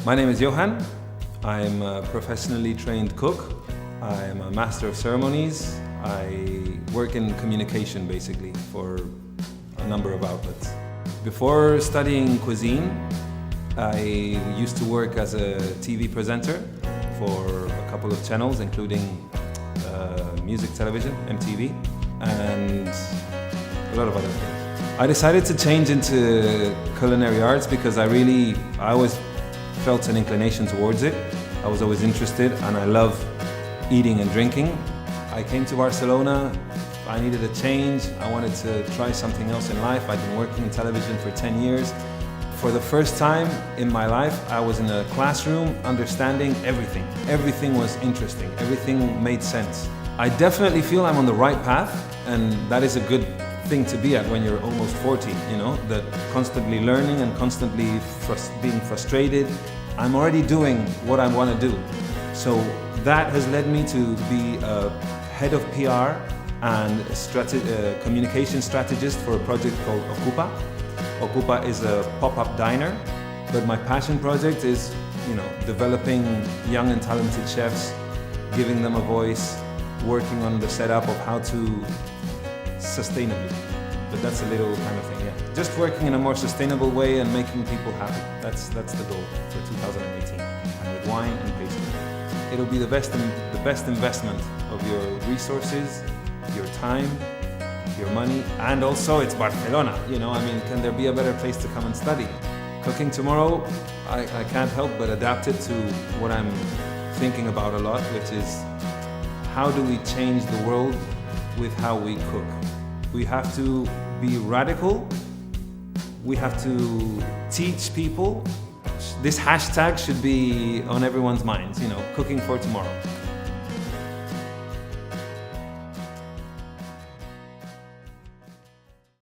My name is Johann. I'm a professionally trained cook. I'm a master of ceremonies. I work in communication basically for a number of outlets. Before studying cuisine, I used to work as a TV presenter for a couple of channels, including music television, MTV, and a lot of other things. I decided to change into culinary arts because I always felt an inclination towards it. I was always interested and I love eating and drinking. I came to Barcelona, I needed a change, I wanted to try something else in life. I'd been working in television for 10 years. For the first time in my life, I was in a classroom understanding everything. Everything was interesting, everything made sense. I definitely feel I'm on the right path, and that is a good thing to be at when you're almost 40, you know, that constantly learning and constantly being frustrated. I'm already doing what I want to do. So that has led me to be a head of PR and a communication strategist for a project called Ocupa. Ocupa is a pop-up diner, but my passion project is, developing young and talented chefs, giving them a voice, working on the setup of how to sustainably. But that's a little kind of thing, yeah. Just working in a more sustainable way and making people happy. That's the goal for 2018. And with wine and pastry. It'll be the best investment of your resources, your time, your money, and also it's Barcelona. Can there be a better place to come and study? Cooking tomorrow, I can't help but adapt it to what I'm thinking about a lot, which is how do we change the world with how we cook? We have to be radical. We have to teach people. This hashtag should be on everyone's minds, cooking for tomorrow.